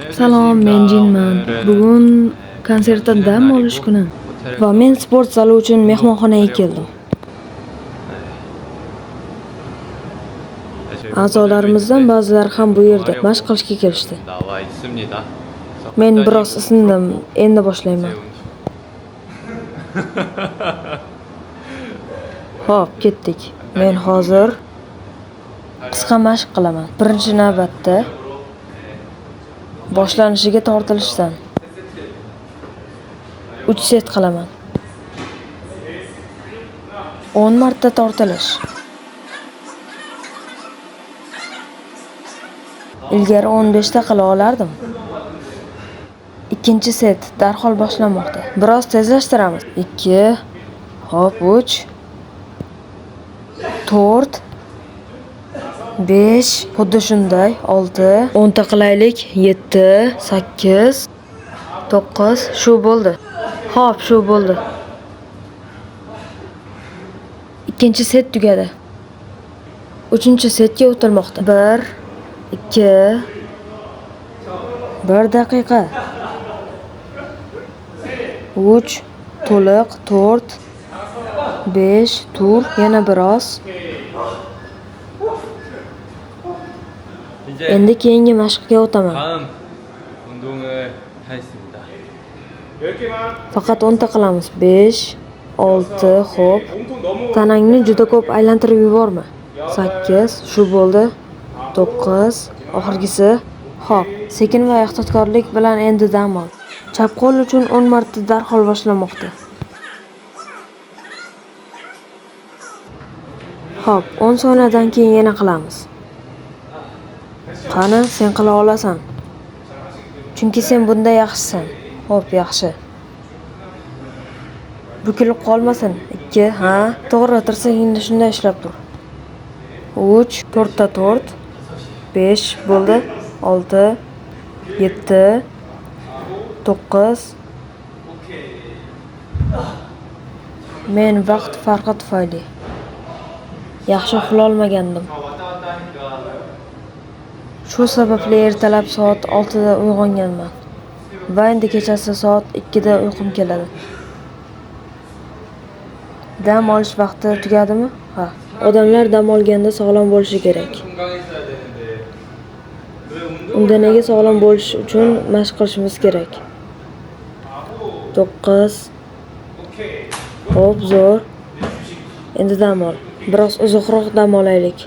Salom, men Jinman. Bugun konsertda dam olish kuni va men sport zali uchun mehmonxonaga keldim. A'zolarimizdan ba'zilari ham bu yerda mashq qilishga kelishdi. Men biroz isindim, endi boshlayman. Xo'p, ketdik. Men hozir qisqa mashq qilaman. Birinchi navbatda boshlanishiga tortilishdan 3 set qilaman. 10 marta tortilish. Ilgari 15 ta qila olardim. Ikkinchi set darhol boshlanmoqda. Biroz tezlashtiramiz. 2, hop 3, 4, 5, xuddi shunday 6, 10 ta qilaylik. 7, 8, 9, shu bo'ldi. Xo'p, shu bo'ldi. Ikkinchi set tugadi. Uchinchi setga o'tilmoqda. 1, 2, 1 daqiqa. 3, to'liq, 4, 5, tur, yana biroz. Endi keyingi mashqqa o'taman. Faqat 10 ta qilamiz. 5, 6, xo'p. Tanangni juda ko'p aylantirib yuborma. 8, shu bo'ldi. 9, oxirgisi. Xo'p, sekin va ehtiyotkorlik bilan endi dam ol. Chap qo'l uchun 10 marta darhol boshlanmoqda. Xo'p, 10 soniyadan keyin yana qilamiz. Qani, sen qila olasan. Chunki sen bunda yaxshisan. Xo'p, yaxshi. Bukilib qolmasin. 2, ha, to'g'ri, tirsagingni shunday ishlab tur. 3, 4 ta 4, 5 bo'ldi. 6, 7, 9. Men vaqt farqi tufayli yaxshi uxlay olmagandim. Shu sababli ertalab soat 6 da uyg'onganman va endi kechasi soat 2 da uyqum keladi. Dam olish vaqti tugadimi? Ha. Odamlar dam olganda sog'lom bo'lishi kerak. Unda nega sog'lom bo'lish uchun mashq qilishimiz kerak? 9. Xo'p, zo'r. Endi dam ol. Biroz uzoqroq dam olaylik.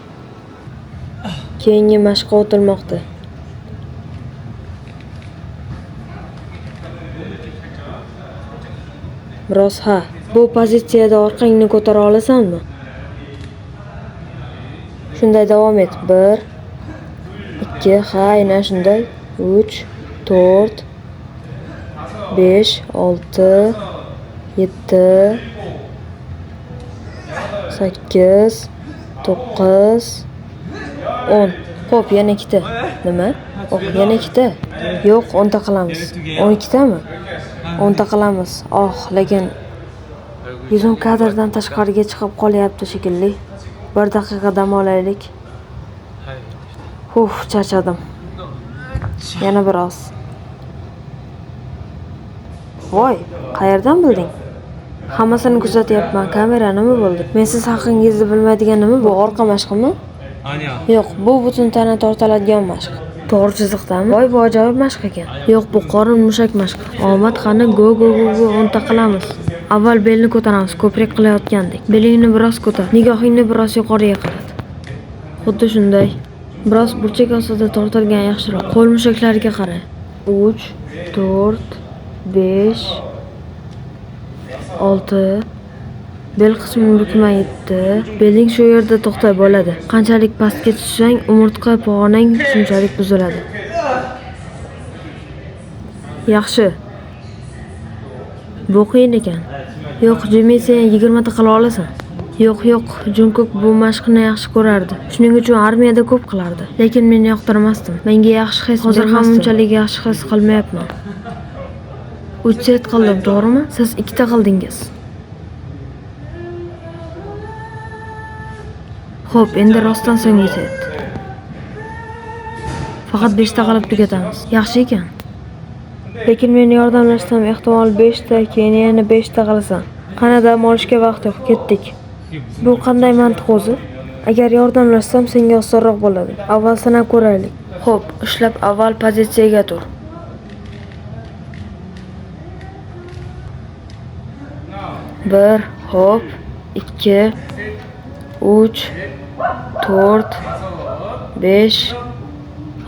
Keyingi mashqqa o'tilmoqda. Biroz ha. Bu pozitsiyada orqangni ko'tara olasanmi? Shunday davom et. 1, 2, ha, aynan shunday. 3, 4, 5, 6, 7, 8, 9, 10. Xo'p, yana 2 ta. Nima? Oh, yana 2 ta. Yo'q, 10 ta qilamiz. 12 tami? 10 ta qilamiz. Oh, lekin yuzim kadrdan tashqariga chiqib qolyapti shekilli. 1 daqiqa dam olaylik. Charchadim. Yana biroz. Voy, qayerdan bilding? Hammasini kuzatyapman. Kamera nima bo'ldi? Men siz haqingizni bilmaydigan nima bu? Orqa mashqimi? Yo'q, bu butun tana tortiladigan mashq. To'g'ri chiziqdami? Voy, bu ajoyib mashq ekan. Yo'q, bu qorin mushak mashqi. Omad qani, go 10 ta qilamiz. Avval belni ko'taramiz, ko'prik qilayotgandek. Belingni biroz ko'tar, nigohingni biroz yuqoriga qarat. Xuddi shunday. Biroz burchak ostida tortilgan yaxshiroq. Qo'l mushaklariga qara. 3, 4, 5, 6. Bel qismini bukma 7. Beling shu yerda to'xtay bo'ladi. Qanchalik pastga tushsang, umurtqa pog'onang shunchalik buziladi. Yaxshi. Bu qiyin ekan. Yo'q, Jimmy, sen 20 ta qila olasan. Yo'q, Jungkook bu mashqni yaxshi ko'rardi. Shuning uchun armiyada ko'p qilardi. Lekin men yoqtirmasdim. Menga yaxshi his hozir ham unchalik yaxshi his qilmayapman. 3 set qildim, to'g'rimi? Siz 2 ta qildingiz. Xo'p, endi rostdan so'nggi set. Faqat 5 ta qilib tugatamiz. Yaxshi ekan. Lekin men yordamlashsam ehtimol 5 ta, keyin yana 5 ta qilasan. Qani dam olishga vaqt yo'q, ketdik. Bu qanday mantiq o'zi? Agar yordamlashsam senga osonroq bo'ladi. Avval sinab ko'raylik. Xo'p, ishlab avval pozitsiyaga tur. Bir, hop, 2, 3, 4, 5,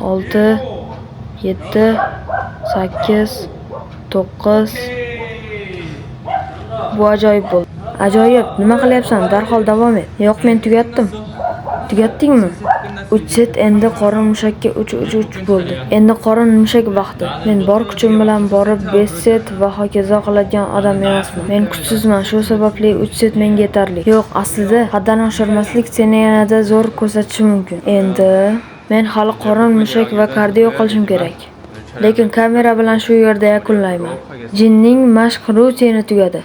6, 7, 8, 9. Bu ajoyib bo'ldi. Ajoyib. Nima qilyapsan? Darhol davom et. Yo'q, men tugatdim. Tugatdingmi? 3 set endi qorin mushakka 3 bo'ldi. Endi qorin mushak vaqti. Men bor kuchim bilan borib 5 set va hokazo qiladigan odam emasman. Men kuchsizman, shu sababli 3 set menga yetarli. Yo'q, aslida haddan oshirmaslik seni yanada zo'r ko'rsatishi mumkin. Endi men hali qorin mushak va kardio qilishim kerak. Lekin kamera bilan shu yerda yakunlayman. Jinning mashq rutini tugadi.